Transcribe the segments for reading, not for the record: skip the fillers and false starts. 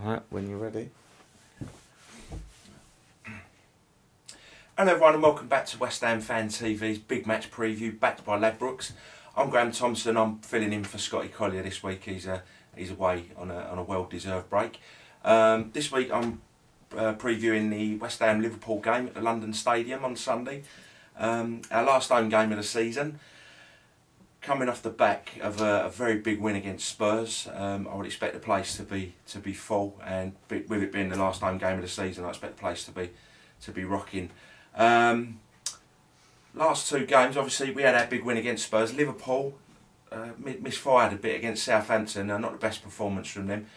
Alright, when you're ready. Hello everyone and welcome back to West Ham Fan TV's Big Match Preview, backed by Ladbrokes. I'm Graham Thompson. I'm filling in for Scotty Collier this week. He's away on a well-deserved break. This week I'm previewing the West Ham Liverpool game at the London Stadium on Sunday. Our last home game of the season. Coming off the back of a very big win against Spurs, I would expect the place to be full, and with it being the last home game of the season, I expect the place to be rocking. Last two games, obviously, we had our big win against Spurs. Liverpool misfired a bit against Southampton. Not the best performance from them.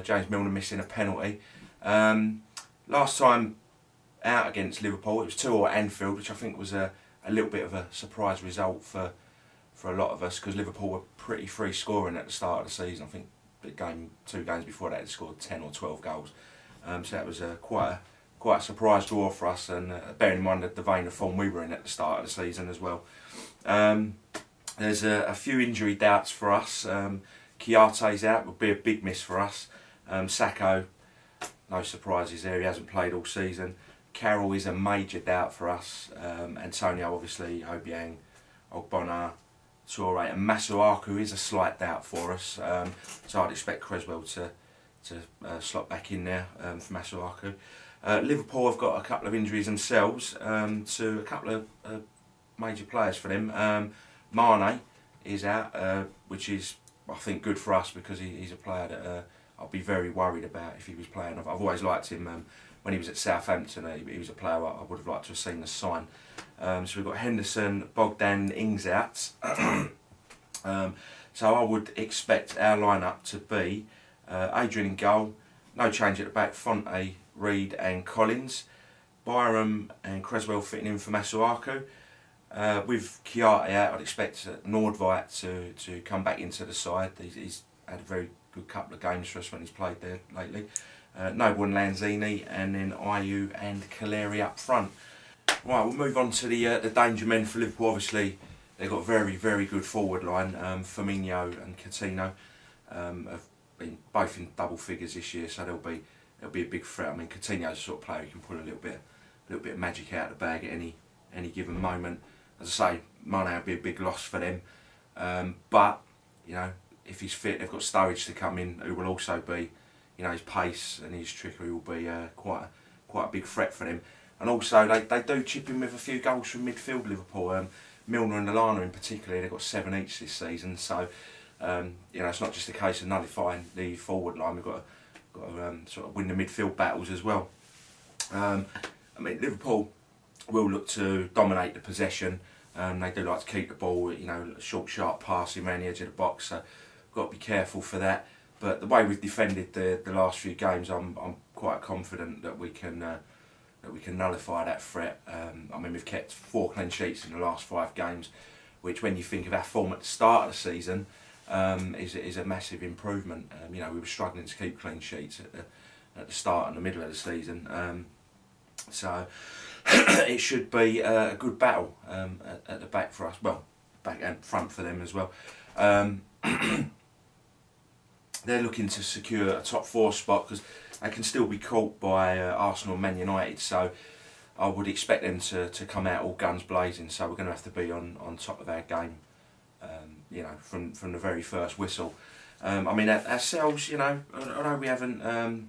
James Milner missing a penalty. Last time out against Liverpool, it was 2-2 at Anfield, which I think was a little bit of a surprise result for a lot of us, because Liverpool were pretty free scoring at the start of the season. I think two games before that, they scored 10 or 12 goals. So that was quite a surprise draw for us, and bearing in mind the vein of form we were in at the start of the season as well. There's a few injury doubts for us. Kiarte's out, would be a big miss for us. Sacco, no surprises there, he hasn't played all season. Carroll is a major doubt for us. Antonio, obviously, Obiang, Ogbonna, Toure, and Masuaku is a slight doubt for us. So I'd expect Creswell to slot back in there for Masuaku. Liverpool have got a couple of injuries themselves to a couple of major players for them. Mane is out, which is, I think, good for us, because he's a player that I'll be very worried about if he was playing. I've always liked him. When he was at Southampton, he was a player I would have liked to have seen us sign. So we've got Henderson, Bogdan, Ings out. So I would expect our lineup to be Adrian in goal, no change at the back, Fonte, Reed and Collins, Byram and Creswell fitting in for Masuaku. With Kiarte out, I'd expect Nordveit to come back into the side. He's had a very good couple of games for us when he's played there lately. Noble and Lanzini, and then Ayew and Kaleri up front. Right, we'll move on to the danger men for Liverpool. Obviously, they've got a very good forward line. Firmino and Coutinho have been both in double figures this year, so they'll be a big threat. I mean, Coutinho's the sort of player who can pull a little bit of magic out of the bag at any given moment. As I say, Mane will be a big loss for them. But you know, if he's fit, they've got Sturridge to come in, who will also be, you know, his pace and his trickery will be quite a big threat for them. And also, they do chip in with a few goals from midfield, Liverpool. Milner and Lallana in particular, they've got 7 each this season. So you know, it's not just a case of nullifying the forward line. We've got to sort of win the midfield battles as well. I mean, Liverpool will look to dominate the possession. They do like to keep the ball, you know, short, sharp passing around the edge of the box. So we've got to be careful for that. But the way we've defended the last few games, I'm quite confident that we can nullify that threat. I mean, we've kept 4 clean sheets in the last 5 games, which, when you think of our form at the start of the season, is a massive improvement. You know, we were struggling to keep clean sheets at the start and the middle of the season. So it should be a good battle at the back for us. Well, back and front for them as well. They're looking to secure a top 4 spot, because they can still be caught by Arsenal and Man United. So I would expect them to come out all guns blazing. So we're going to have to be on top of our game, you know, from the very first whistle. I mean, ourselves, you know, although we haven't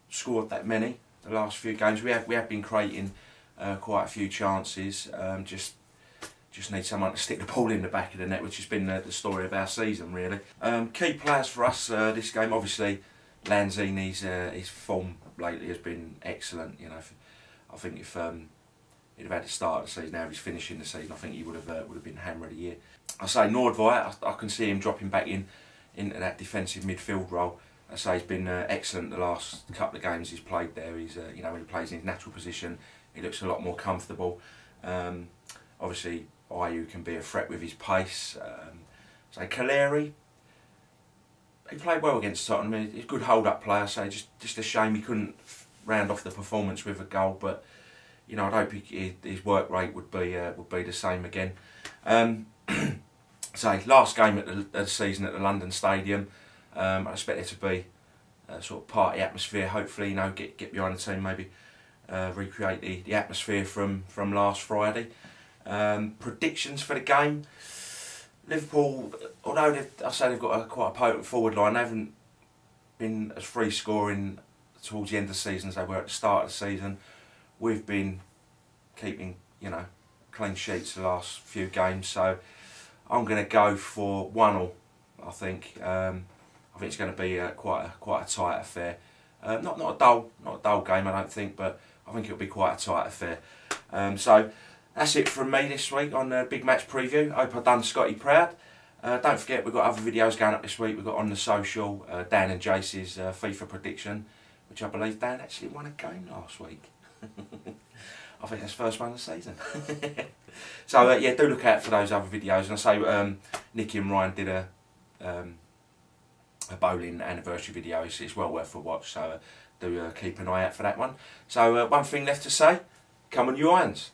scored that many the last few games, we have been creating quite a few chances. Just need someone to stick the ball in the back of the net, which has been the story of our season, really. Key players for us this game, obviously, Lanzini's his form lately has been excellent. You know, I think if he'd have had the start of the season, now he's finishing the season, I think he would have been hammer of the year. I say Nordveit, I can see him dropping back into that defensive midfield role. I say he's been excellent the last couple of games he's played there. He's you know, when he plays in his natural position, he looks a lot more comfortable. Obviously, Ayew can be a threat with his pace. So Kaleri, he played well against Tottenham. He's a good hold-up player. So just a shame he couldn't round off the performance with a goal. But you know, I'd hope his work rate would be the same again. So last game of the season at the London Stadium. I expect there to be sort of party atmosphere. Hopefully, you know, get behind the team, maybe recreate the atmosphere from last Friday. Predictions for the game. Liverpool, although I say they've got quite a potent forward line, they haven't been as free scoring towards the end of the season as they were at the start of the season. We've been keeping, you know, clean sheets the last few games, so I'm going to go for 1-1. I think. I think it's going to be quite a tight affair. Not a dull game, I don't think, but I think it'll be quite a tight affair. So that's it from me this week on the big match preview. Hope I've done Scotty proud. Don't forget, we've got other videos going up this week. We've got on the social Dan and Jace's FIFA prediction, which I believe Dan actually won a game last week. I think that's the first one of the season. So yeah, do look out for those other videos. And I say Nicky and Ryan did a bowling anniversary video. It's well worth a watch, so do keep an eye out for that one. So one thing left to say, come on you Irons.